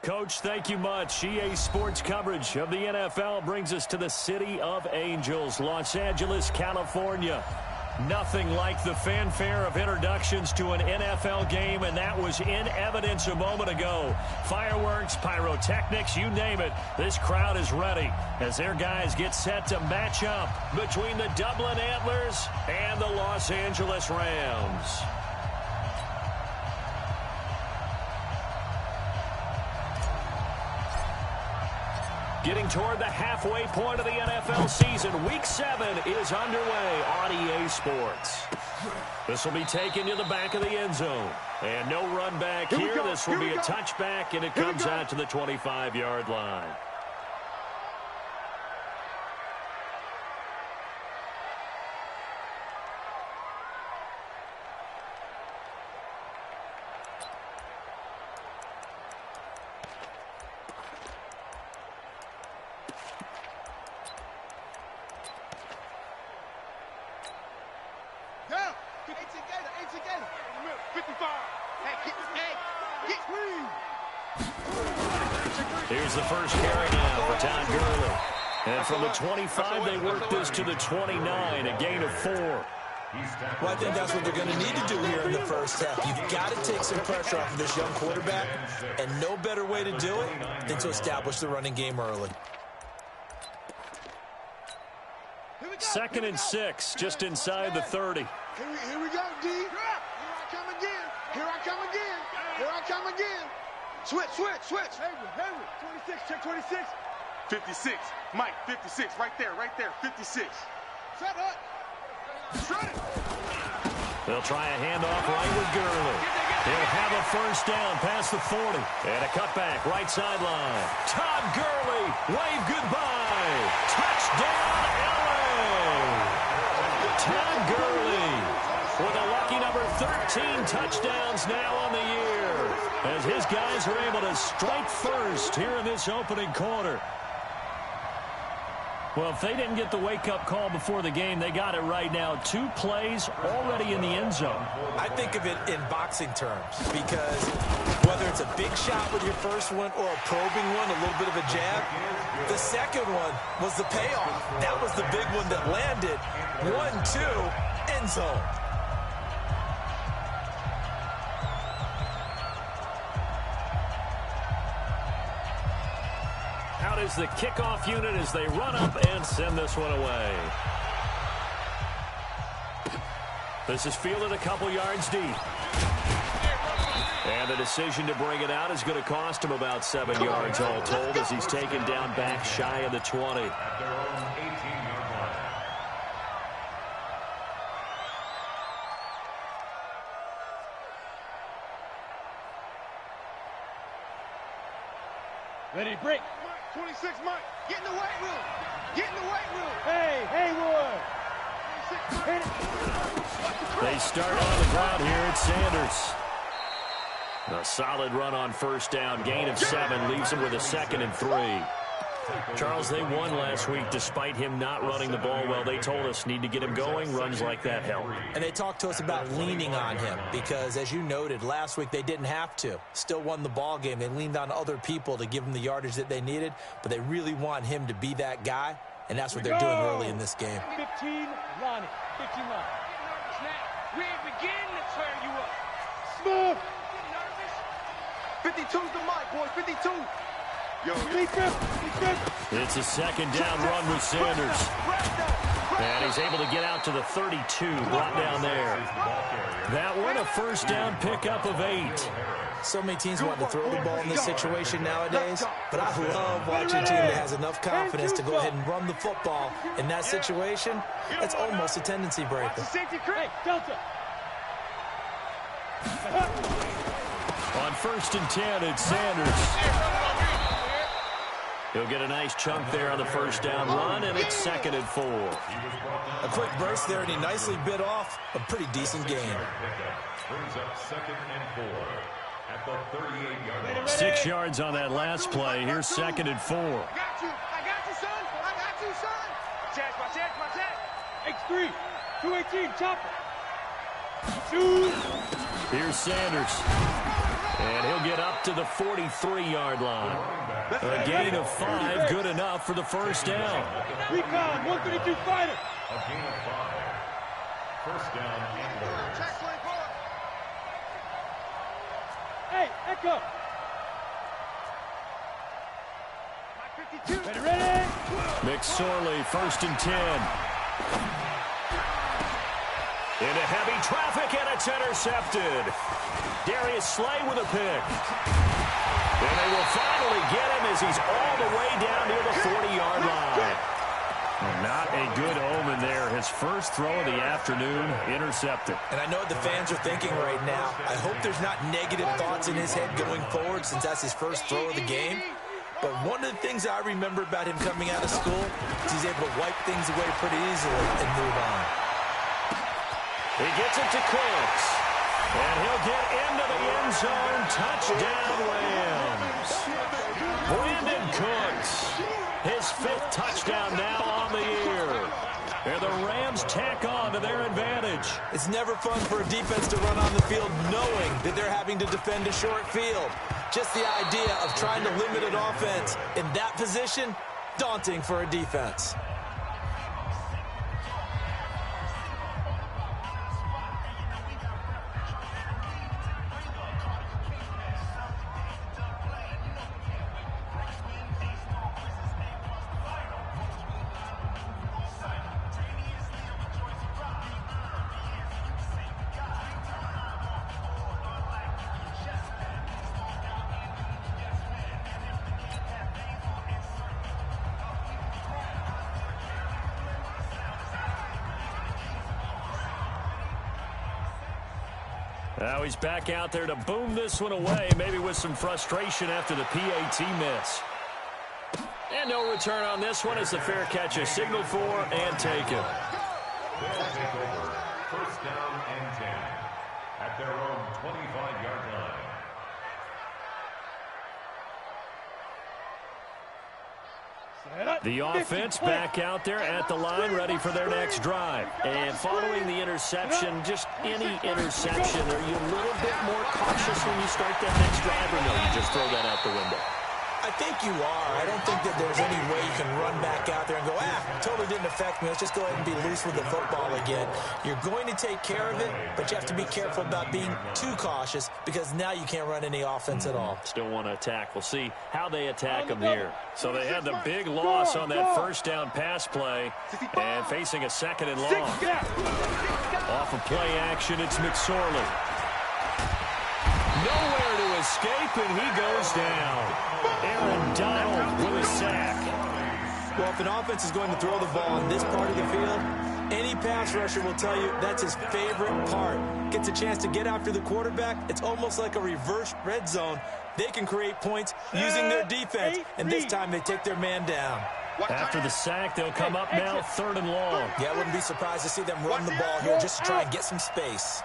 Coach, thank you much. EA Sports coverage of the NFL brings us to the City of Angels, Los Angeles, California. Nothing like the fanfare of introductions to an NFL game, and that was in evidence a moment ago. Fireworks, pyrotechnics, you name it. This crowd is ready as their guys get set to match up between the Dublin Antlers and the Los Angeles Rams. Getting toward the halfway point of the NFL season, Week 7 is underway on EA Sports. This will be taken to the back of the end zone. And no run back here. This will be a touchback, and it comes out to the 25-yard line. Here's the first carry now for Todd Gurley. And from the 25, they work this to the 29, a gain of 4. Well, I think that's what they're going to need to do here in the first half. You've got to take some pressure off of this young quarterback, and no better way to do it than to establish the running game early. 2nd and 6, just inside the 30. Here we go, D. Here I come again. Here I come again. Here I come again. Switch. Hayward. 26, check 26. 56. Mike, 56. Right there. 56. Shut up. Shut it. They'll try a handoff right with Gurley. He'll have a first down past the 40. And a cutback right sideline. Todd Gurley, wave goodbye. Touchdown, LA. Todd Gurley with a lucky number 13 touchdowns now on the year, as his guys are able to strike first here in this opening quarter. Well, if they didn't get the wake-up call before the game, they got it right now. 2 plays already in the end zone. I think of it in boxing terms, because whether it's a big shot with your first one or a probing one, a little bit of a jab, the second one was the payoff. That was the big one that landed. 1-2, end zone. Out is the kickoff unit as they run up and send this one away. This is fielded a couple yards deep. And the decision to bring it out is going to cost him about 7 yards all told, as he's taken down back shy of the 20. Ready, break. 26, Mike. Get in the weight room. Hey, Haywood. 26. They start on the ground here at Sanders. A solid run on first down. Gain of 7 leaves him with a 2nd and 3. Charles, they won last week despite him not running the ball well. They told us need to get him going. Runs like that help. And they talked to us about leaning on him because, as you noted, last week they didn't have to. Still won the ball game. They leaned on other people to give them the yardage that they needed, but they really want him to be that guy, and that's what they're doing early in this game. 15, Lonnie. 15 line. Snap. We ain't beginning to turn you up. Smooth. 52's the mic, boy. 52. Yo, it's a 2nd down run with Sanders. And he's able to get out to the 32, brought down there. That one, a first down pickup of 8. So many teams want to throw the ball in this situation nowadays, but I love watching a team that has enough confidence to go ahead and run the football. In that situation, that's almost a tendency breaker. On 1st and 10, it's Sanders. He'll get a nice chunk there on the first down run, and it's 2nd and 4. A quick burst there, and he nicely bit off a pretty decent gain. Brings up 2nd and 4 at the 38-yard line. 6 yards on that last play. Here's 2nd and 4. I got you, son. Watch out. X3, 218, chopper. Here's Sanders. And he'll get up to the 43-yard line. A gain of 5, good enough for the first down. Recon, 132 fighter. A gain of 5. First down, Antlers. Hey, Echo. Ready? McSorley, 1st and 10. Into heavy traffic, and it's intercepted. Darius Slay with a pick. And they will finally get him as he's all the way down near the 40-yard line. Not a good omen there. His first throw of the afternoon, intercepted. And I know what the fans are thinking right now. I hope there's not negative thoughts in his head going forward since that's his first throw of the game. But one of the things I remember about him coming out of school is he's able to wipe things away pretty easily and move on. He gets it to Cooks. And he'll get into the end zone. Touchdown, Rams. Brandon Cooks. His 5th touchdown now on the year. And the Rams tack on to their advantage. It's never fun for a defense to run on the field knowing that they're having to defend a short field. Just the idea of trying to limit an offense in that position, daunting for a defense. Now he's back out there to boom this one away, maybe with some frustration after the PAT miss. And no return on this one as the fair catch is signaled for and taken. They'll take over 1st down and 10 at their own 25-yard line. The offense back out there at the line, ready for their next drive. And following the interception, just any interception, are you a little bit more cautious when you start that next drive, or no, you just throw that out the window? I think you are. I don't think that there's any way you can run back out there and go, totally didn't affect me. Let's just go ahead and be loose with the football again. You're going to take care of it, but you have to be careful about being too cautious because now you can't run any offense at all. Still want to attack. We'll see how they attack them here. So they had the big loss on that first down pass play and facing a 2nd and long. Off of play action, it's McSorley. Nowhere to escape, and he goes down. Aaron Donald with a sack. Well, if an offense is going to throw the ball in this part of the field, any pass rusher will tell you that's his favorite part. Gets a chance to get after the quarterback. It's almost like a reverse red zone. They can create points using their defense, and this time they take their man down. After the sack, they'll come up now 3rd and long. Yeah, I wouldn't be surprised to see them run the ball here just to try and get some space.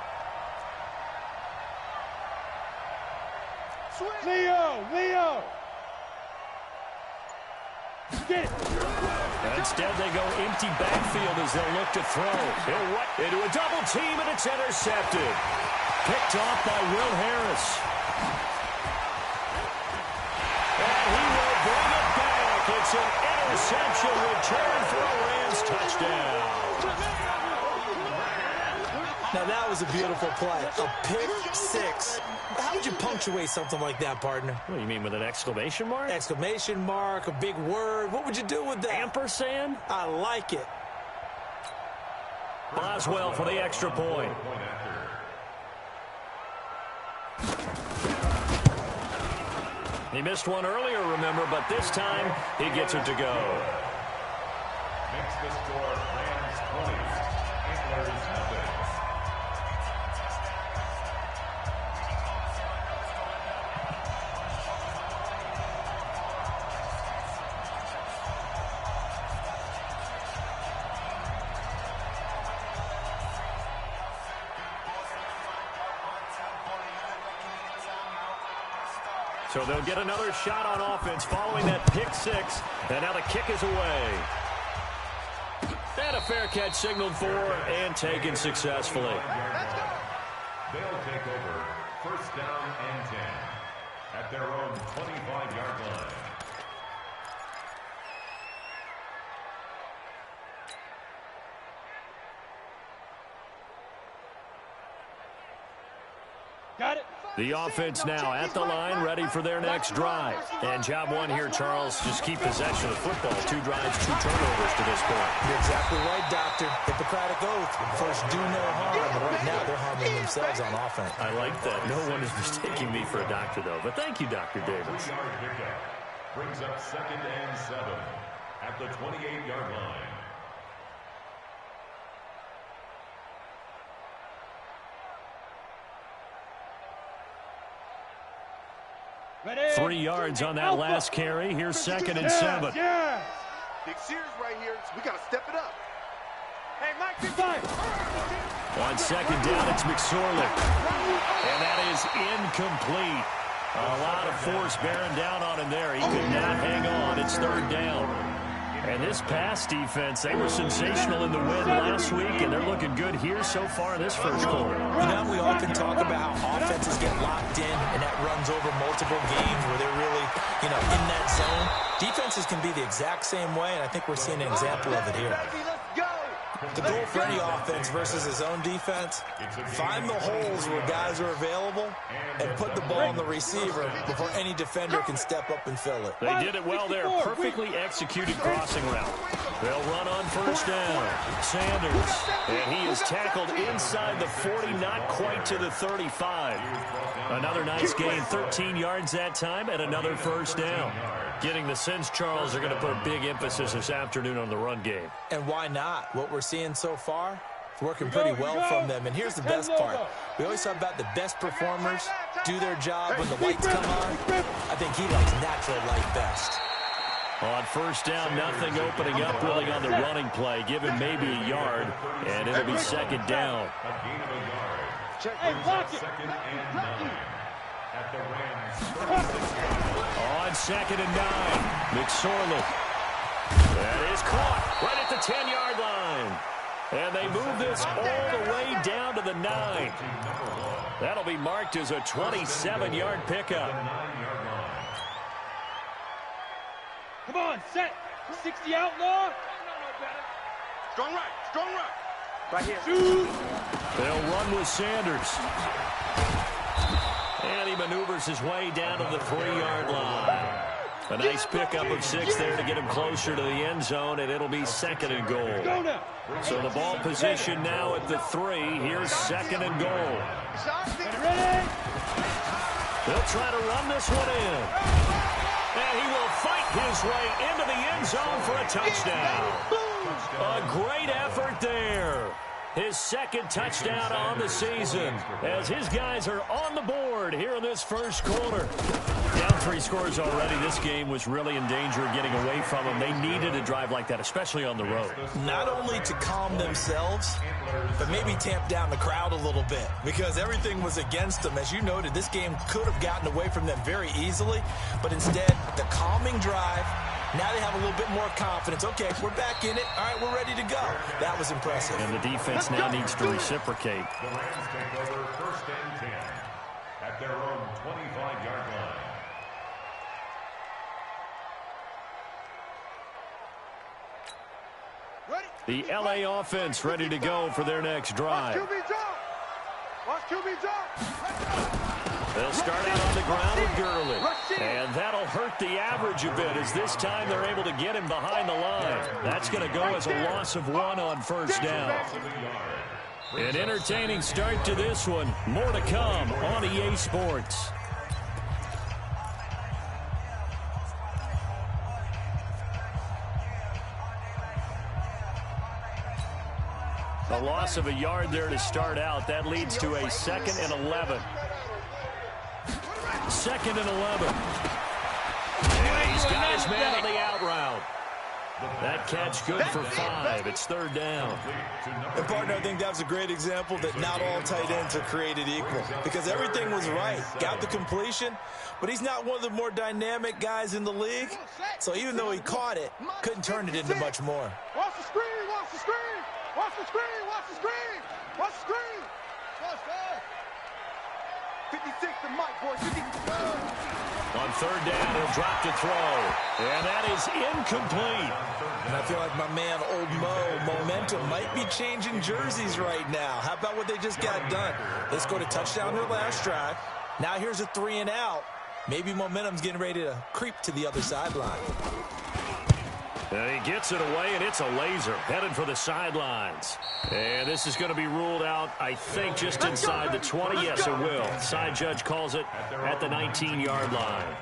Leo! Get it! Instead, they go empty backfield as they look to throw. Into a double team, and it's intercepted. Picked off by Will Harris. And he will bring it back. It's an interception return for a Rams touchdown. Now, that was a beautiful play. A pick 6. How would you punctuate something like that, partner? What do you mean, with an exclamation mark? Exclamation mark, a big word. What would you do with that? Ampersand? I like it. Boswell for the extra point. He missed one earlier, remember, but this time he gets it to go. Makes the score Rams 20, Antlers nothing. So they'll get another shot on offense following that pick 6. And now the kick is away. And a fair catch signaled for and taken successfully. They'll take over 1st down and 10. at their own 25-yard line. Got it. The offense now at the line, ready for their next drive. And job one here, Charles, just keep possession of the football. 2 drives, 2 turnovers to this point. You're exactly right, Doctor. Hippocratic oath. First, do no harm. And right now, they're harming themselves on offense. I like that. No one is mistaking me for a doctor, though. But thank you, Dr. Davis. 3-yard pickup brings up 2nd and 7 at the 28-yard line. Ready. 3 yards on that last carry. Here's 2nd and 7. Yeah. Big series right here, so we got to step it up. Hey, Mike, get by. On 2nd down, it's McSorley. And that is incomplete. A lot of force bearing down on him there. He could not hang on. It's 3rd down. And this pass defense, they were sensational in the win last week, and they're looking good here so far in this first quarter. You know, we often talk about how offenses get locked in, and that runs over multiple games where they're really, in that zone. Defenses can be the exact same way, and I think we're seeing an example of it here. The goal for any offense versus his own defense, find the holes where guys are available and put the ball on the receiver before any defender can step up and fill it. They did it well there. Perfectly executed crossing route. They'll run on 1st down. Sanders. And he is tackled inside the 40, not quite to the 35. Another nice gain, 13 yards that time, and another 1st down. Getting the sense, Charles, are going to put a big emphasis this afternoon on the run game. And why not? What we're seeing so far, it's working pretty well from them. And here's the best part. We always talk about the best performers do their job when the lights come on. I think he likes natural light best. On 1st down, nothing opening up really on the running play. Give him maybe a yard, and it'll be 2nd down. A gain of a yard. Hey, block it. 2nd and 9 at the Rams' 36-yard line. On 2nd and 9, McSorley. That is caught right at the 10-yard line. And they move this all the way down to the 9. That'll be marked as a 27-yard pickup. Come on, set. 60 outlaw. Strong right, strong right. Right here. Shoot. They'll run with Sanders. And he maneuvers his way down to the 3-yard line. A nice pickup of 6 there to get him closer to the end zone, and it'll be 2nd and goal. So the ball position now at the 3. Here's 2nd and goal. Ready? They'll try to run this one in. And he will fight his way into the end zone for a touchdown. A great effort there. His 2nd touchdown on the season as his guys are on the board here in this first quarter. Down 3 scores already. This game was really in danger of getting away from them. They needed a drive like that, especially on the road. Not only to calm themselves, but maybe tamp down the crowd a little bit because everything was against them. As you noted, this game could have gotten away from them very easily, but instead, the calming drive. Now they have a little bit more confidence. Okay, we're back in it. All right, we're ready to go. That was impressive. And the defense now needs to reciprocate. The Rams take over 1st and 10 at their own 25-yard line. The LA offense ready to go for their next drive. Watch QB drop. They'll start out on the ground with Gurley. And that'll hurt the average a bit as this time they're able to get him behind the line. That's going to go as a loss of 1 on 1st down. An entertaining start to this one. More to come on EA Sports. A loss of a yard there to start out. That leads to a 2nd and 11. 2nd and 11. And he's got his man on the out route. That catch good for 5. It's 3rd down. And, partner, I think that was a great example that not all tight ends are created equal because everything was right. Got the completion, but he's not one of the more dynamic guys in the league. So even though he caught it, couldn't turn it into much more. Watch the screen, watch the screen. Watch the screen, watch the screen. Watch the screen. 56 to Mike, boy. 50. On third down, he'll drop to throw. And that is incomplete. And I feel like my man, Old Mo, momentum might be changing jerseys right now. How about what they just got done? They scored a touchdown their last drive. Now here's a 3 and out. Maybe momentum's getting ready to creep to the other sideline. And he gets it away, and it's a laser headed for the sidelines. And this is going to be ruled out, I think, just inside the 20. Yes, it will. Side judge calls it at the 19-yard line.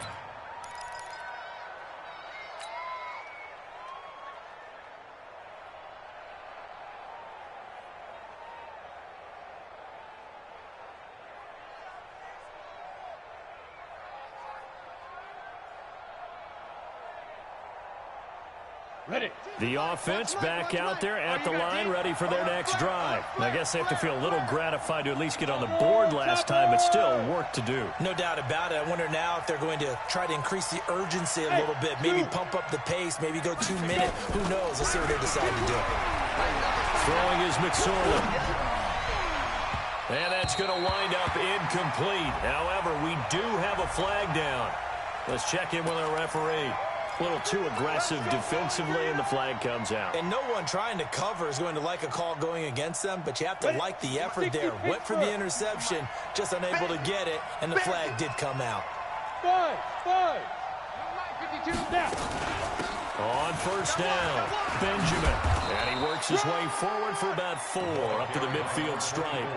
Ready. The offense back out there at the line, ready for their next drive. I guess they have to feel a little gratified to at least get on the board last time, but still work to do. No doubt about it. I wonder now if they're going to try to increase the urgency a little bit, maybe pump up the pace, maybe go 2 minutes. Who knows? Let's see what they decide to do. Throwing is McSorley. And that's going to wind up incomplete. However, we do have a flag down. Let's check in with our referee. A little too aggressive defensively, and the flag comes out. And no one trying to cover is going to like a call going against them, but you have to like the effort there. Went for the interception, just unable to get it, and the flag did come out. 52 now. On first down, Benjamin. And he works his way forward for about 4 up to the midfield stripe.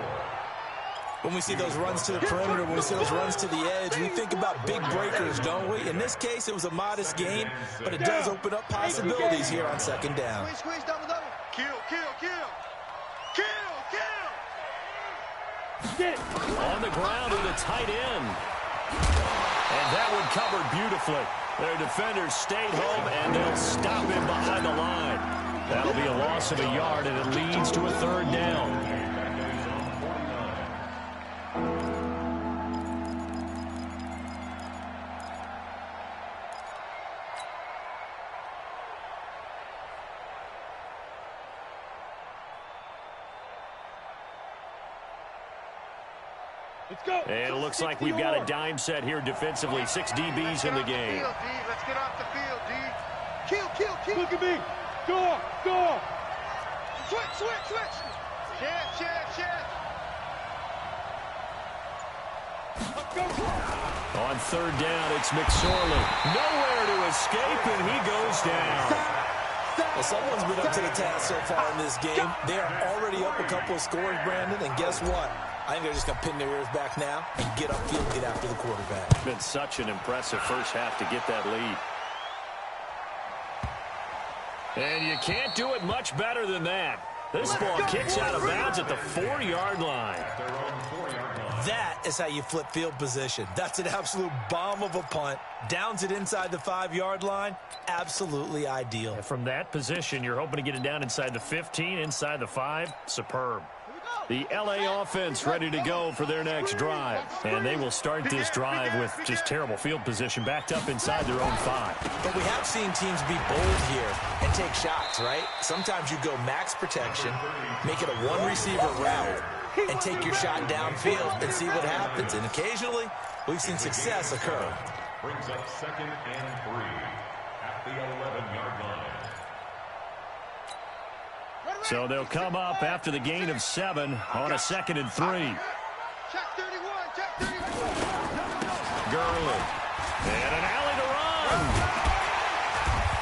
When we see those runs to the perimeter, when we see those runs to the edge, we think about big breakers, don't we? In this case, it was a modest gain, but it does open up possibilities here on second down. Squeeze, double, double. Kill. Get it. On the ground with a tight end. And that one covered beautifully. Their defenders stayed home, and they'll stop him behind the line. That'll be a loss of a yard, and it leads to a third down. Let's go. And it looks like we've got a dime set here defensively. 6 DBs in the game. Let's get off the field, D. Kill. Look at me. Go. Switch. Check. Let's go. On third down, it's McSorley. Nowhere to escape, and he goes down. Well, someone's been up to the task so far in this game. They are already up a couple of scores, Brandon, and guess what? I think they're just going to pin their ears back now and get upfield and get after the quarterback. It's been such an impressive first half to get that lead. And you can't do it much better than that. This ball kicks out of bounds at the 4-yard line. That is how you flip field position. That's an absolute bomb of a punt. Downs it inside the 5-yard line. Absolutely ideal. And from that position, you're hoping to get it down inside the 15, inside the 5. Superb. The LA offense ready to go for their next drive. And they will start this drive with just terrible field position backed up inside their own 5. But we have seen teams be bold here and take shots, right? Sometimes you go max protection, make it a one-receiver route, and take your shot downfield and see what happens. And occasionally, we've seen success occur. Brings up 2nd and 3 at the 11-yard line. So they'll come up after the gain of 7 on a 2nd and 3. Check 31. Gurley. And an alley to run.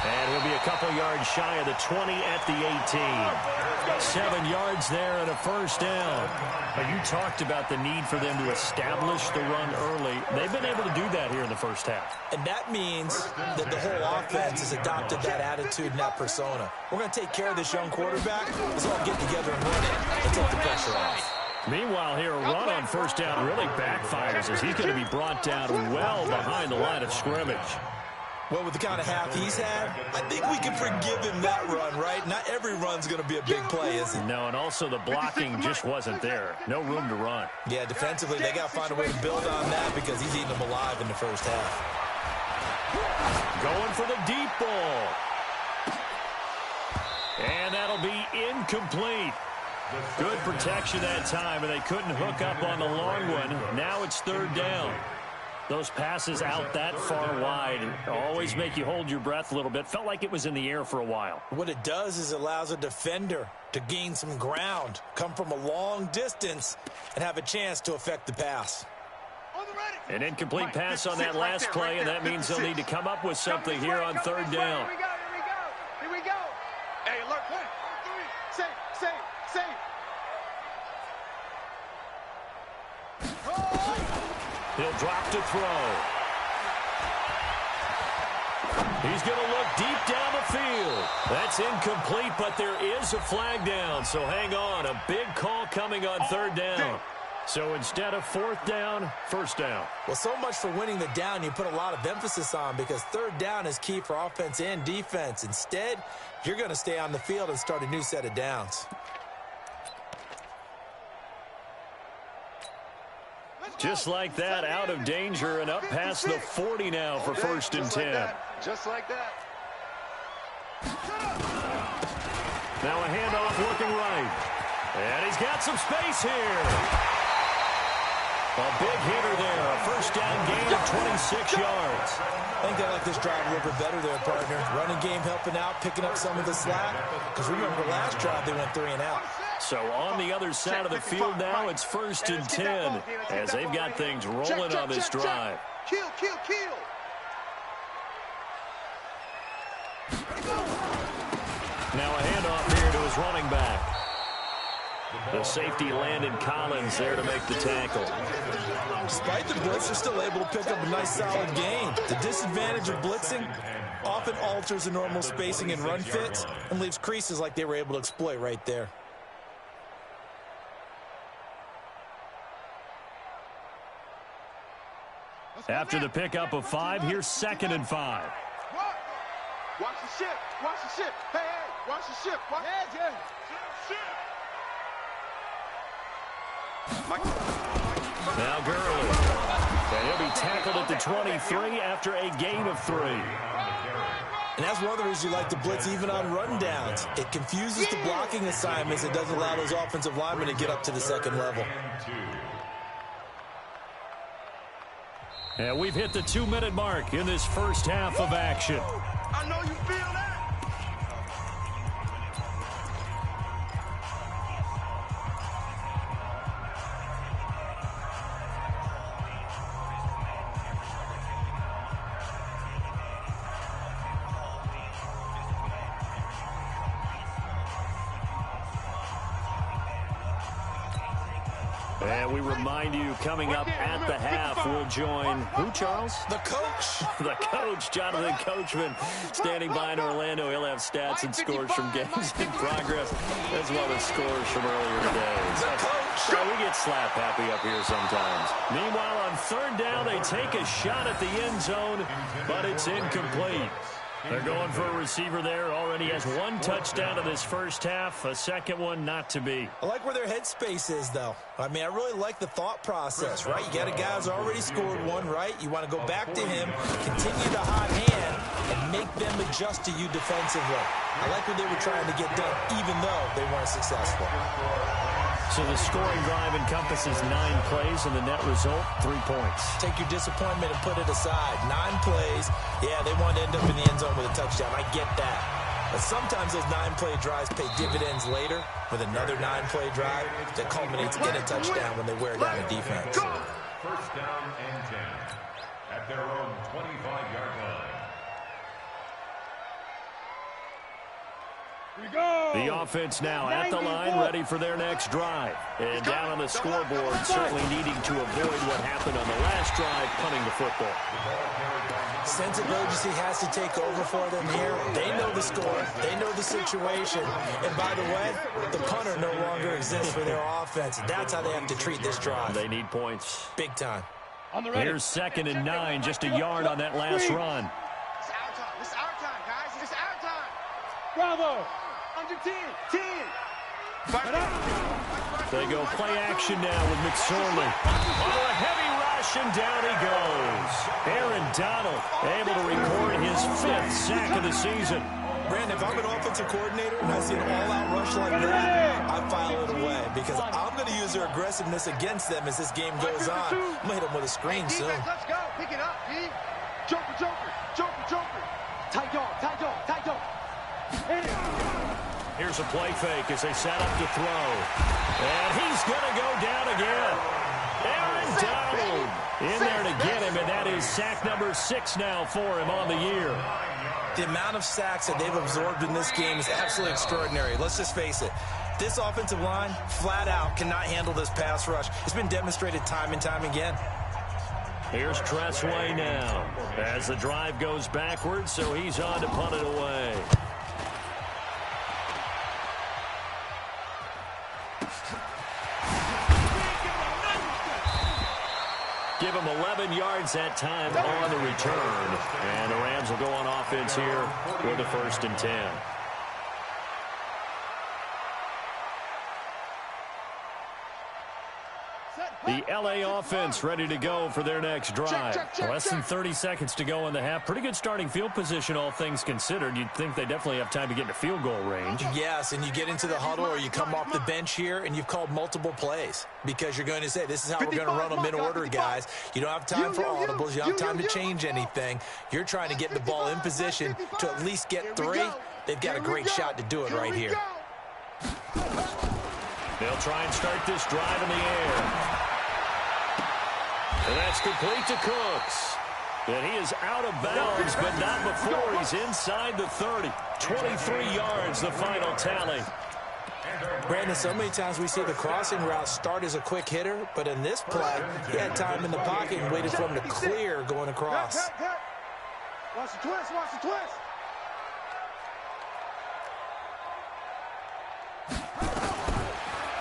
And he'll be a couple yards shy of the 20 at the 18. 7 yards there and a first down. Now, you talked about the need for them to establish the run early. They've been able to do that here in the first half. And that means that the whole offense has adopted that attitude and that persona. We're going to take care of this young quarterback. Let's all get together and run it and take the pressure off. Meanwhile, here, a run on first down really backfires as he's going to be brought down well behind the line of scrimmage. Well, with the kind of half he's had, I think we can forgive him that run, right? Not every run's going to be a big play, is it? No, and also the blocking just wasn't there. No room to run. Yeah, defensively, they got to find a way to build on that because he's eating them alive in the first half. Going for the deep ball. And that'll be incomplete. Good protection that time, and they couldn't hook up on the long one. Now it's third down. Those passes out that far wide always make you hold your breath a little bit. Felt like it was in the air for a while. What it does is it allows a defender to gain some ground, come from a long distance, and have a chance to affect the pass. An incomplete pass on that last play, and that means they'll need to come up with something here on third down. Here we go. Hey, look. 1, 2, 3. Safe. He'll drop to throw. He's going to look deep down the field. That's incomplete, but there is a flag down, so hang on. A big call coming on third down. So instead of fourth down, first down. Well, so much for winning the down you put a lot of emphasis on, because third down is key for offense and defense. Instead, you're going to stay on the field and start a new set of downs. Just like that, out of danger and up past the 40 now for first and 10. Just like that. Now a handoff looking right. And he's got some space here. A big hitter there. A first down gain of 26 yards. I think they like this drive a little bit better there, partner. Running game helping out, picking up some of the slack. Because remember, last drive they went 3 and out. So on the other side of the field now, it's first and 10 as they've got things rolling on this drive. Kill. Now a handoff here to his running back. The safety Landon Collins there to make the tackle. Despite the blitz, they're still able to pick up a nice solid gain. The disadvantage of blitzing often alters the normal spacing and run fits and leaves creases like they were able to exploit right there. After the pickup of 5, here's 2nd and 5. Watch the ship. Hey, watch the ship. Now Gurley. And he'll be tackled at the 23 after a gain of 3. And that's one of the reasons you like to blitz even on run downs. It confuses the blocking assignments. It doesn't allow those offensive linemen to get up to the second level. And we've hit the 2-minute mark in this first half of action. I know you feel that. And we remind you, coming up at the half, we'll join who, Charles? The coach. The coach, Jonathan Coachman, standing by in Orlando. He'll have stats and scores from games in progress, as well as scores from earlier today. So we get slap happy up here sometimes. Meanwhile, on third down, they take a shot at the end zone, but it's incomplete. They're going for a receiver there. Already has 1 touchdown in this first half. A second one not to be. I like where their headspace is, though. I mean, I really like the thought process, right? You got a guy who's already scored 1, right? You want to go back to him, continue the hot hand, and make them adjust to you defensively. I like what they were trying to get done, even though they weren't successful. So the scoring drive encompasses 9 plays, and the net result, 3 points. Take your disappointment and put it aside. 9 plays. Yeah, they want to end up in the end zone with a touchdown. I get that. But sometimes those 9-play drives pay dividends later with another 9-play drive that culminates in a touchdown when they wear down a defense. First down and 10 at their own 25-yard line. The offense now at the line, ready for their next drive. And down on the scoreboard, certainly needing to avoid what happened on the last drive, punting the football. Sense of urgency has to take over for them here. They know the score. They know the situation. And by the way, the punter no longer exists for their offense. That's how they have to treat this drive. They need points. Big time. Here's 2nd and 9, just a yard on that last run. It's our time. It's our time, guys. It's our time. Bravo. Under 10. They go play action now with McSorley. Oh, a heavy rush, and down he goes. Aaron Donald able to record his 5th sack of the season. Brandon, if I'm an offensive coordinator and I see an all-out rush like that, I file it away because I'm going to use their aggressiveness against them as this game goes on. I'm going to hit them with a screen soon. Let's go. Pick it up, D. Joker, joker, joker, joker. Tight dog, tight dog, tight dog. Here's a play fake as they set up to throw. And he's going to go down again. Aaron Donald in there to get him, and that is sack number 6 now for him on the year. The amount of sacks that they've absorbed in this game is absolutely extraordinary. Let's just face it. This offensive line, flat out, cannot handle this pass rush. It's been demonstrated time and time again. Here's Tressway now as the drive goes backwards, so he's on to punt it away. Give him 11 yards that time on the return. And the Rams will go on offense here with the 1st and 10. The L.A. offense ready to go for their next drive. Less than 30 seconds to go in the half. Pretty good starting field position, all things considered. You'd think they definitely have time to get into field goal range. Yes, and you get into the huddle or you come off the bench here and you've called multiple plays because you're going to say, this is how we're going to run them in order, guys. You don't have time for audibles. You don't have time to change anything. You're trying to get the ball in position to at least get 3. They've got a great shot to do it right here. They'll try and start this drive in the air. And that's complete to Cooks. And he is out of bounds, but not before he's inside the 30. 23 yards, the final tally. Brandon, so many times we see the crossing route start as a quick hitter, but in this play, he had time in the pocket and waited for him to clear going across. Watch the twist, watch the twist.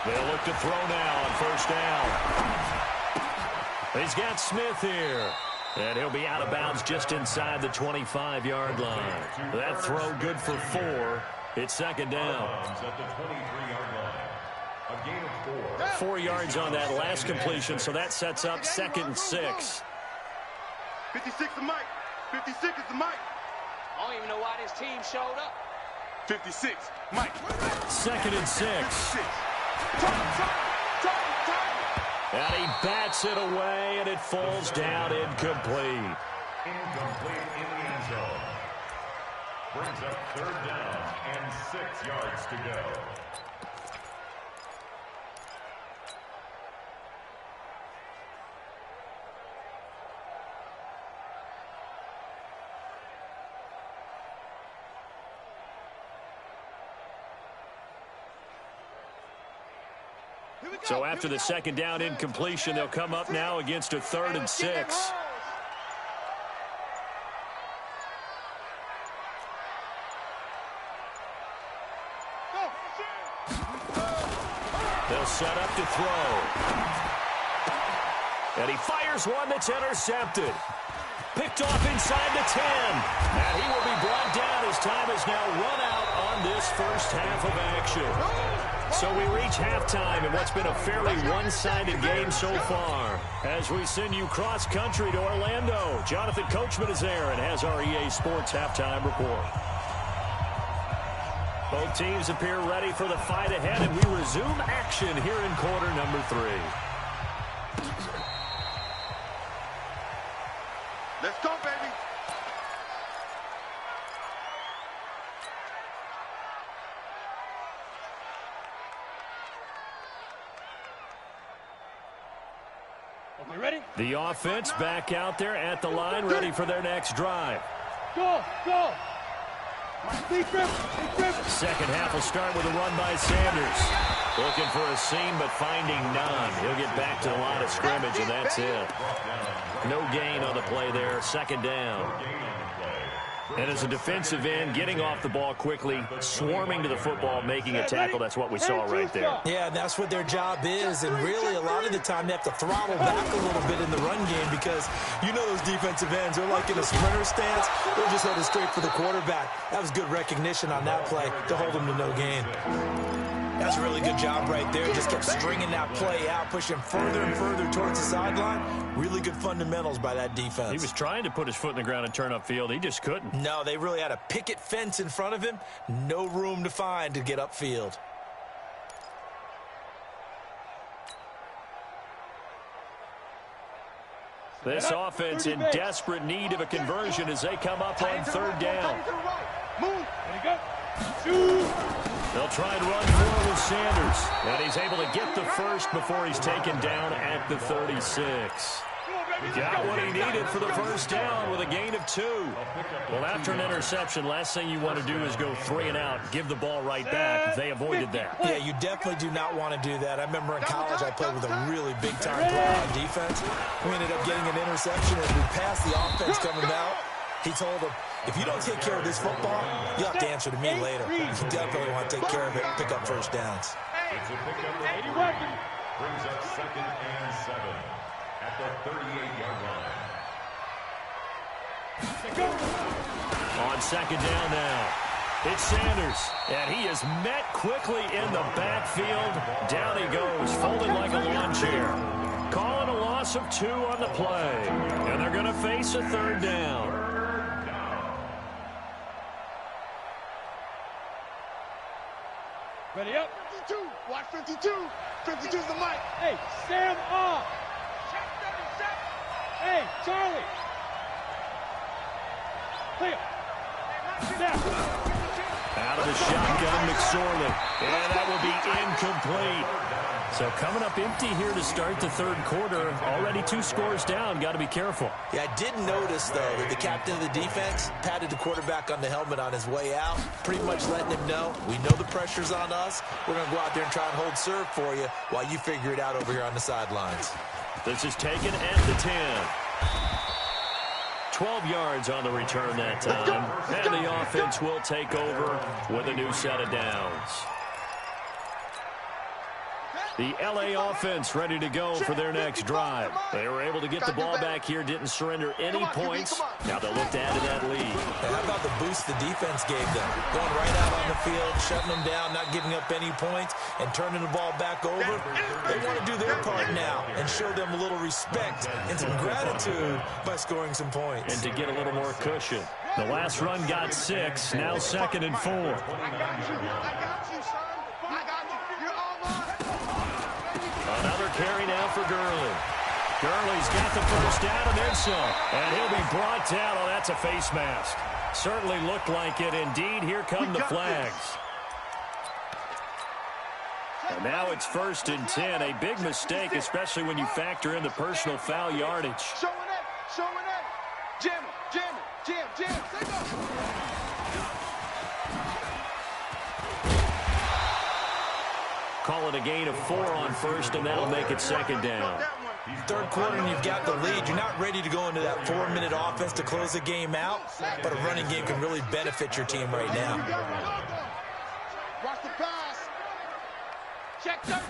They'll look to throw now on 1st down. He's got Smith here. And he'll be out of bounds just inside the 25-yard line. That throw good for 4. It's 2nd down. At the 23-yard line. A gain of 4. 4 yards on that last completion, so that sets up 2nd and 6. 56 is Mike. 56 is the Mike. I don't even know why this team showed up. 56, Mike. 2nd and 6. And he bats it away, and it falls down incomplete. Incomplete in the end zone. Brings up 3rd down and 6 yards to go. So after the 2nd down incompletion, they'll come up now against a 3rd and 6. They'll set up to throw. And he fires one that's intercepted. Picked off inside the 10. And he will be brought down as time is now run out on this first half of action. So we reach halftime in what's been a fairly one-sided game so far. As we send you cross-country to Orlando, Jonathan Coachman is there and has our EA Sports halftime report. Both teams appear ready for the fight ahead, and we resume action here in quarter number 3. Let's go, baby. Okay, ready? The offense back out there at the line, ready for their next drive. Go, go. Second half will start with a run by Sanders. Looking for a seam, but finding none. He'll get back to the line of scrimmage, and that's it. No gain on the play there. 2nd down. And as a defensive end, getting off the ball quickly, swarming to the football, making a tackle. That's what we saw right there. Yeah, and that's what their job is. And really, a lot of the time, they have to throttle back a little bit in the run game because you know those defensive ends, they're like in a sprinter stance. They're just headed straight for the quarterback. That was good recognition on that play to hold them to no gain. That's a really good job right there. Just kept stringing that play out, pushing further and further towards the sideline. Really good fundamentals by that defense. He was trying to put his foot in the ground and turn upfield. He just couldn't. No, they really had a picket fence in front of him. No room to find to get upfield. This offense in desperate need of a conversion as they come up on third down. Move. There you go. Shoot. They'll try and run forward with Sanders. And he's able to get the first before he's taken down at the 36. Got what he needed for the first down with a gain of 2. Well, after an interception, last thing you want to do is go 3 and out, give the ball right back. They avoided that. Yeah, you definitely do not want to do that. I remember in college I played with a really big-time player on defense. We ended up getting an interception as we passed the offense coming out. He told him, if you don't take care of this football, you'll have to answer to me later. You definitely want to take care of it and pick up first downs. It's a pickup of 3. Brings up 2nd and 7 at the 38-yard line. On second down now, it's Sanders, and he is met quickly in the backfield. Down he goes, folded like a lawn chair. Calling a loss of 2 on the play, and they're going to face a third down. Ready up. 52. Watch 52. 52 is the mic. Hey, Sam off. Hey, Charlie. Clear. Snap. Out of the shotgun, McSorley. And that will be incomplete. So coming up empty here to start the third quarter. Already 2 scores down. Got to be careful. Yeah, I did notice, though, that the captain of the defense patted the quarterback on the helmet on his way out, pretty much letting him know, we know the pressure's on us. We're going to go out there and try and hold serve for you while you figure it out over here on the sidelines. This is taken at the 10. 12 yards on the return that time. And the offense will take over with a new set of downs. The LA offense ready to go for their next drive. They were able to get the ball back here, didn't surrender any points. Now they'll look to add to that lead. Hey, how about the boost the defense gave them? Going right out on the field, shutting them down, not giving up any points, and turning the ball back over. They want to do their part now and show them a little respect and some gratitude by scoring some points. And to get a little more cushion. The last run got 6, now 2nd and 4. I got you, son. I got you. You're all mine. Another carry now for Gurley. Gurley's got the first down and then some. And he'll be brought down. Oh, that's a face mask. Certainly looked like it. Indeed, here come the flags. And now it's 1st and 10. A big mistake, especially when you factor in the personal foul yardage. Showing it. Jam it. Jam. Call it a gain of 4 on 1st, and that'll make it 2nd down. Third quarter and you've got the lead. You're not ready to go into that 4-minute offense to close the game out, but a running game can really benefit your team right now. Watch the pass. Check that.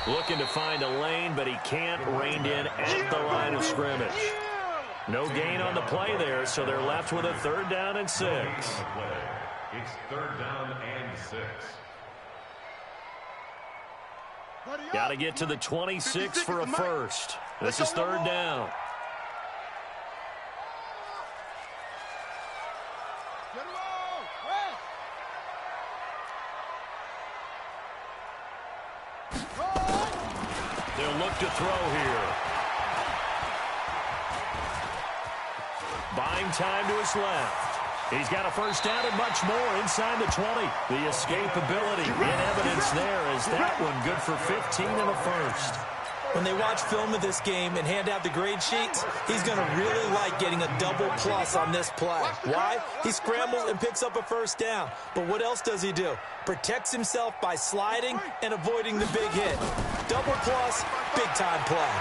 Looking to find a lane, but he can't rein in at the line of scrimmage. No gain on the play there, so they're left with a 3rd down and 6. It's 3rd down and 6. Got to get to the 26 for a first. This is 3rd down. They'll look to throw here. Buying time to his left. He's got a first down and much more inside the 20. The escapability in evidence there as that one good for 15 and a first. When they watch film of this game and hand out the grade sheets, he's going to really like getting a double plus on this play. Why? He scrambles and picks up a first down. But what else does he do? Protects himself by sliding and avoiding the big hit. Double plus, big-time play.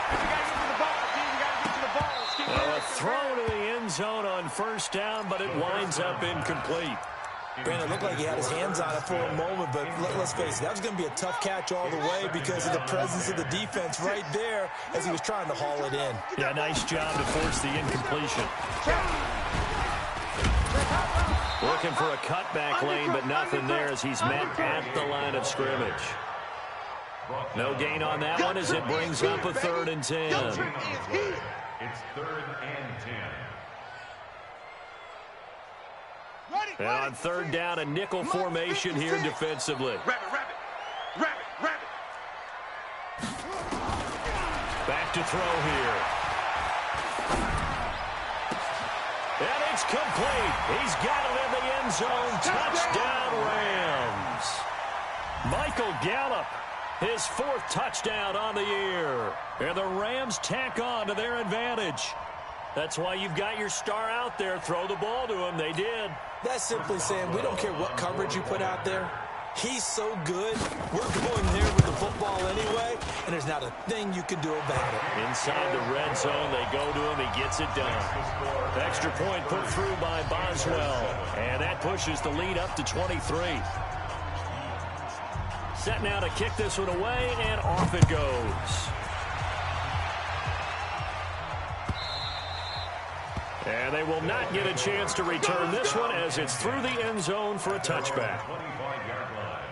Well, a throw to the end zone on 1st down, but it winds up incomplete. Brandon, it looked like he had his hands on it for a moment, but let's face it, that was going to be a tough catch all the way because of the presence of the defense right there as he was trying to haul it in. Yeah, nice job to force the incompletion. Looking for a cutback lane, but nothing there as he's met at the line of scrimmage. No gain on that one as it brings up a 3rd and 10. It's 3rd and 10. And on 3rd down, a nickel formation here defensively. Rabbit. Back to throw here. And it's complete. He's got it in the end zone. Touchdown, Rams. Michael Gallup, his 4th touchdown on the year. And the Rams tack on to their advantage. That's why you've got your star out there. Throw the ball to him. They did. That's simply saying we don't care what coverage you put out there. He's so good, we're going there with the football anyway, and there's not a thing you can do about it. Inside the red zone, they go to him. He gets it done. Extra point put through by Boswell, and that pushes the lead up to 23. Set now to kick this one away, and off it goes. And they will not get a chance to return this one as it's through the end zone for a touchback. 25-yard line.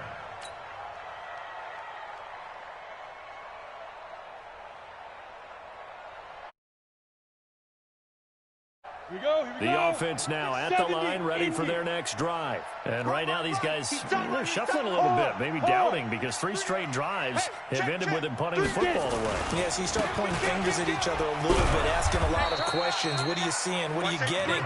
The offense now at the line, ready for their next drive. And right now these guys, they're shuffling a little bit, maybe doubting, because 3 straight drives have ended with them punting the football away. Yeah, so you start pointing fingers at each other a little bit, asking a lot of questions. What are you seeing? What are you getting?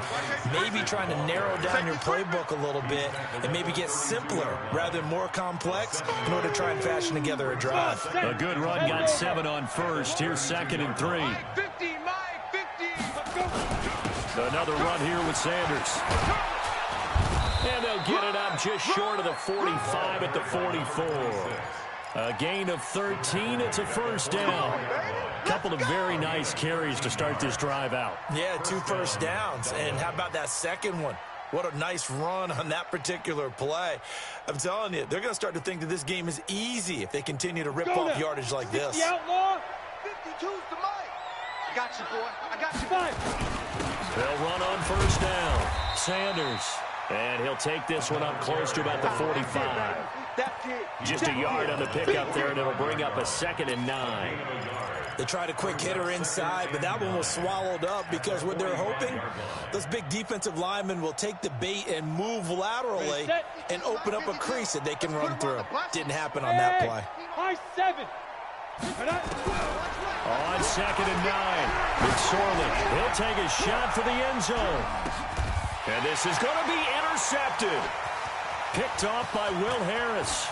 Maybe trying to narrow down your playbook a little bit and maybe get simpler rather than more complex in order to try and fashion together a drive. A good run got 7 on 1st. Here's 2nd and 3. Another run here with Sanders. And they'll get it up just short of the 45 at the 44. A gain of 13. It's a 1st down. Couple of very nice carries to start this drive out. Yeah, 2 first downs. And how about that second one? What a nice run on that particular play. I'm telling you, they're going to start to think that this game is easy if they continue to rip off yardage like this. 52's the mic. I got you, boy. I got you. 5. They'll run on 1st down. Sanders. And he'll take this one up close to about the 45. Just a yard on the pickup there, and it'll bring up a 2nd and 9. They tried a quick hitter inside, but that one was swallowed up because what they're hoping, those big defensive linemen will take the bait and move laterally and open up a crease that they can run through. Didn't happen on that play. High 7. On 2nd and 9, McSorley, he'll take a shot for the end zone. And this is going to be intercepted. Picked off by Will Harris.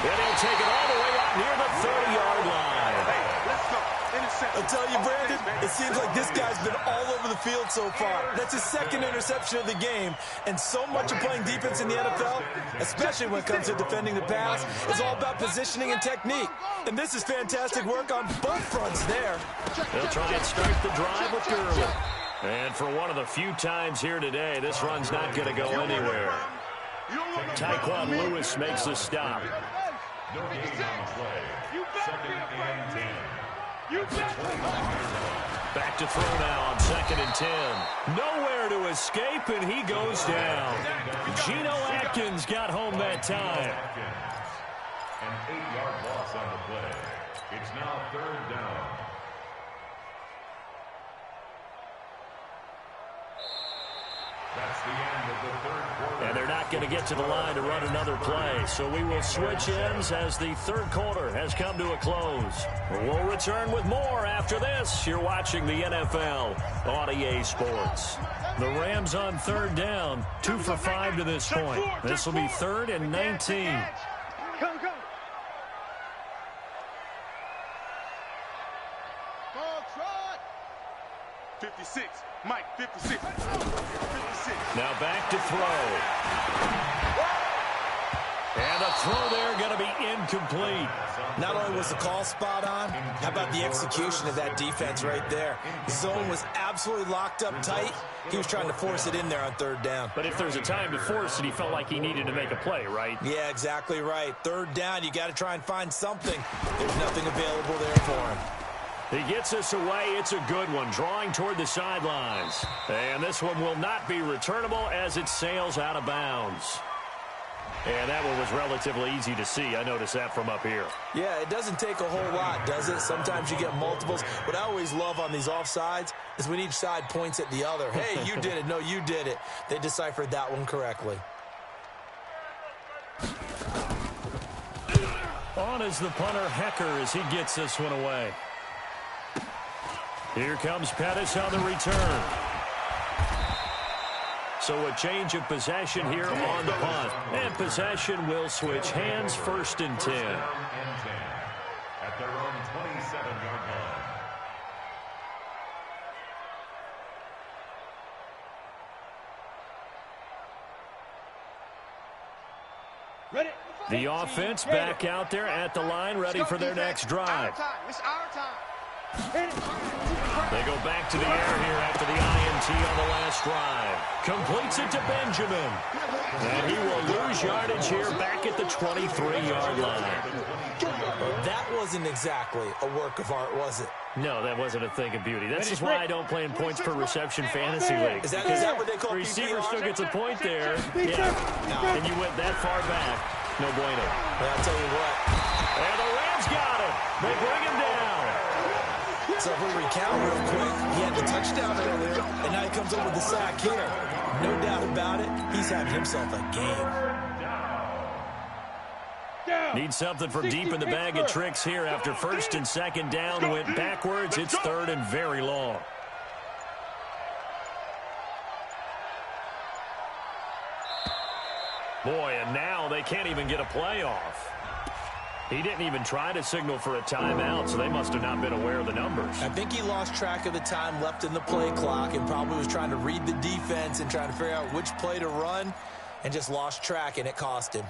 And he'll take it all the way up near the 30-yard line. Hey, let's go. Intercept. I tell you, Brandon, it seems like this guy's been all over the field so far. That's his 2nd interception of the game. And so much of playing defense in the NFL, especially when it comes to defending the pass, is all about positioning and technique. And this is fantastic work on both fronts there. They'll try and start the drive with Gurley. And for one of the few times here today, this run's not going to go anywhere. Tyquan Lewis makes the stop. No gain on the play. 2nd and 10. Back to throw now on 2nd and 10. Nowhere to escape, and he goes down. Geno Atkins got home that time. An 8-yard loss on the play. It's now 3rd down. That's the end of the 3rd quarter. And they're not going to get to the line to run another play. So we will switch ends as the 3rd quarter has come to a close. We'll return with more after this. You're watching the NFL on EA Sports. The Rams on 3rd down, 2 for 5 to this point. This will be 3rd and 19. Come. 56. Mike, 56. 56. Now back to throw. And the throw there going to be incomplete. Not only was the call spot on, how about the execution of that defense right there? The zone was absolutely locked up tight. He was trying to force it in there on 3rd down. But if there's a time to force it, he felt like he needed to make a play, right? Yeah, exactly right. 3rd down, you got to try and find something. There's nothing available there for him. He gets us away. It's a good one, drawing toward the sidelines. And this one will not be returnable as it sails out of bounds. And that one was relatively easy to see. I noticed that from up here. Yeah, it doesn't take a whole lot, does it? Sometimes you get multiples. What I always love on these offsides is when each side points at the other. Hey, you did it. No, you did it. They deciphered that one correctly. On is the punter, Hecker, as he gets this one away. Here comes Pettis on the return. So a change of possession here on the punt. And possession will switch hands, 1st and 10. At their own 27-yard line. Ready? The offense back out there at the line, ready for their next drive. It's our time. They go back to the air here after the INT on the last drive. Completes it to Benjamin. And he will lose yardage here back at the 23-yard line. That wasn't exactly a work of art, was it? No, that wasn't a thing of beauty. That's just why I don't play in points per reception fantasy league. Is that what they call the receiver PPR? still gets a point there. Yeah. And you went that far back. No bueno. Well, I'll tell you what. And the Rams got him. They bring him down. So if we recount real quick, he had the touchdown earlier, and now he comes up with the sack here. No doubt about it, he's having himself a game. Need something from deep in the bag of tricks here after 1st and 2nd down. Went backwards. It's 3rd and very long. Boy, and now they can't even get a play off. He didn't even try to signal for a timeout, so they must have not been aware of the numbers. I think he lost track of the time left in the play clock and probably was trying to read the defense and trying to figure out which play to run and just lost track, and it cost him.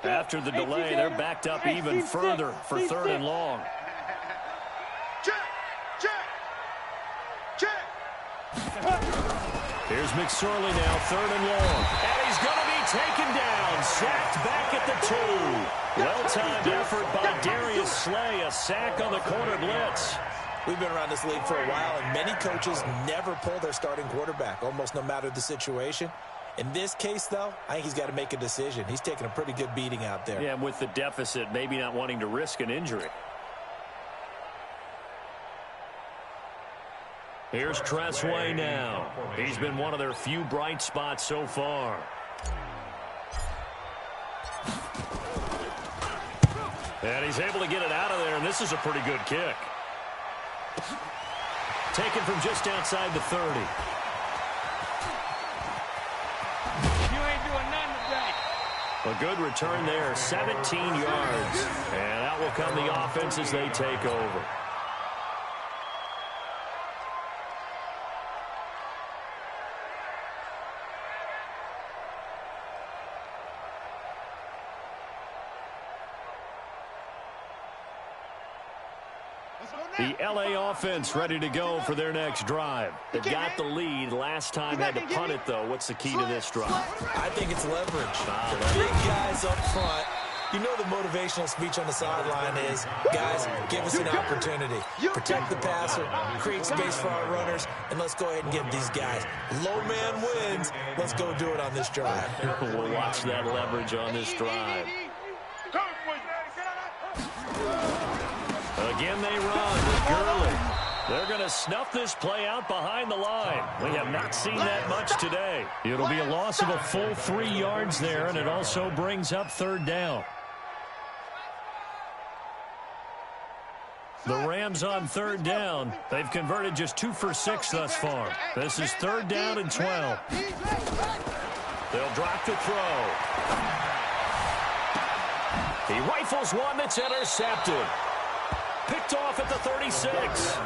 After the delay, they're backed up even further for 3rd and long. Check. Here's McSorley now, 3rd and long. And he's going to be taken down, sacked back at the 2. Well-timed effort by Darius Slay, a sack on the corner blitz. We've been around this league for a while, and many coaches never pull their starting quarterback, almost no matter the situation. In this case, though, I think he's got to make a decision. He's taking a pretty good beating out there. Yeah, with the deficit, maybe not wanting to risk an injury. Here's Tressway now. He's been one of their few bright spots so far. And he's able to get it out of there, and this is a pretty good kick. Taken from just outside the 30. You ain't doing nothing today. A good return there, 17 yards. And out will come the offense as they take over. The L.A. offense ready to go for their next drive. They got the lead. Last time had to punt it, though. What's the key to this drive? I think it's leverage. The big guys up front. You know the motivational speech on the sideline is, guys, give us an opportunity. Protect the passer, create space for our runners, and let's go ahead and get these guys. Low man wins. Let's go do it on this drive. We'll watch that leverage on this drive. Again, they run with Gurley. They're going to snuff this play out behind the line. We have not seen that much today. It'll be a loss of a full 3 yards there, and it also brings up 3rd down. The Rams on 3rd down. They've converted just 2 for 6 thus far. This is 3rd down and 12. They'll drop the throw. He rifles one that's intercepted. Picked off at the 36.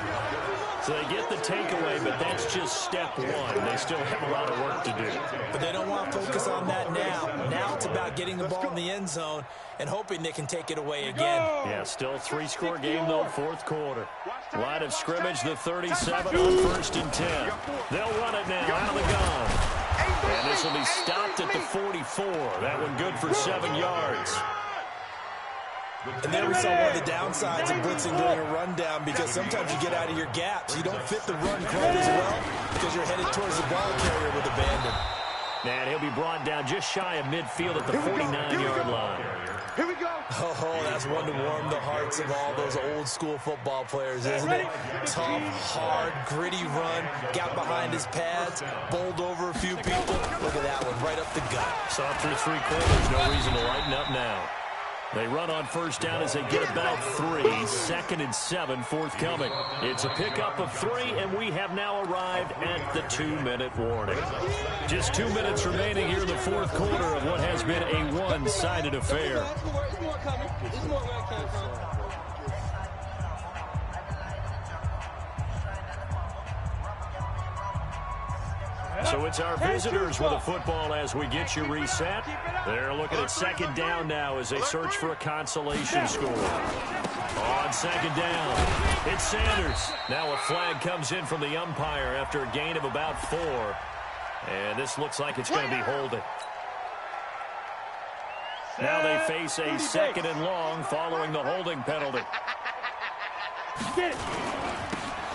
So they get the takeaway, but that's just step one. They still have a lot of work to do. But they don't want to focus on that now. Now it's about getting the ball in the end zone and hoping they can take it away again. Yeah, still 3-score game, though, 4th quarter. Line of scrimmage, the 37 on 1st and 10. They'll run it now out of the gun. And this will be stopped at the 44. That one good for 7 yards. And there we saw one of the downsides of blitzing during a rundown, because sometimes you get out of your gaps. You don't fit the run quite as well because you're headed towards the ball carrier with abandon. And he'll be brought down just shy of midfield at the 49-yard line. Here we go. Oh, that's one to warm the hearts of all those old-school football players, isn't it? Tough, hard, gritty run, got behind his pads, bowled over a few people. Look at that one, right up the gut. Saw through 3 quarters, no reason to lighten up now. They run on first down as they get about 3. 2nd and 7 forthcoming. It's a pickup of 3, and we have now arrived at the 2-minute warning. Just 2 minutes remaining here in the fourth quarter of what has been a one-sided affair. So it's our visitors with a football as we get you reset. They're looking at 2nd down now as they search for a consolation score. On 2nd down, it's Sanders. Now a flag comes in from the umpire after a gain of about 4. And this looks like it's going to be holding. Now they face a 2nd and long following the holding penalty. Get it.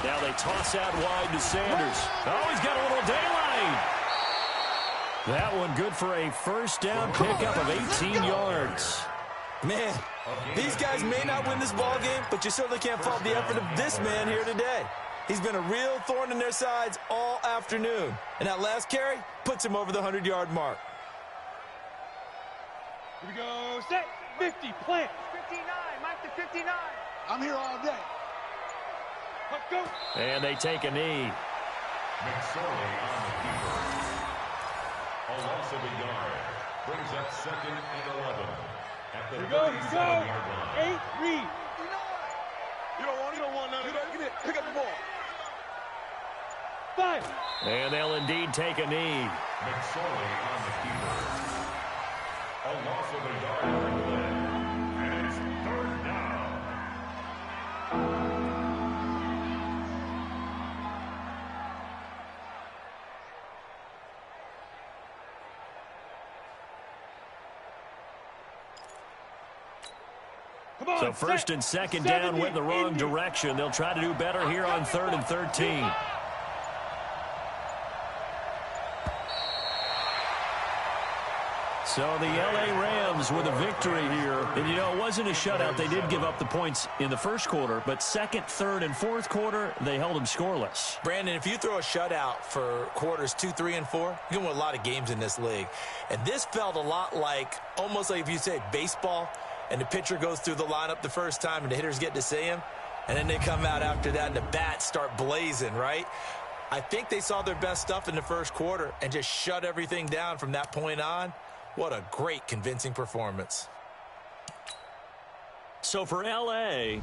Now they toss out wide to Sanders. Oh, he's got a little daylight. That one good for a first down pickup of 18 yards. Man, these guys may not win this ball game, but you certainly can't fault the effort of this man here today. He's been a real thorn in their sides all afternoon. And that last carry puts him over the 100-yard mark. Here we go. Set. 50. Plant. 59. Mike to 59. I'm here all day. Let's go. And they take a knee. McSorley on the keeper. A loss of a yard. Brings up 2nd and 11. At the 37-yard line. 8, read. You don't want none of that. Get it. Pick up the ball. 5. And they'll indeed take a knee. McSorley on the keeper. A loss of a yard for Glenn. And it's 3rd down. Come on. So first and 2nd down went the wrong direction. They'll try to do better here on 3rd and 13. So the L.A. Rams with a victory here. And, you know, it wasn't a shutout. They did give up the points in the first quarter, but 2nd, 3rd, and 4th quarter, they held them scoreless. Brandon, if you throw a shutout for quarters 2, 3, and 4, you can win a lot of games in this league. And this felt a lot like, almost like if you say baseball, and the pitcher goes through the lineup the first time and the hitters get to see him, and then they come out after that and the bats start blazing, right? I think they saw their best stuff in the first quarter and just shut everything down from that point on. What a great, convincing performance. So for L.A.,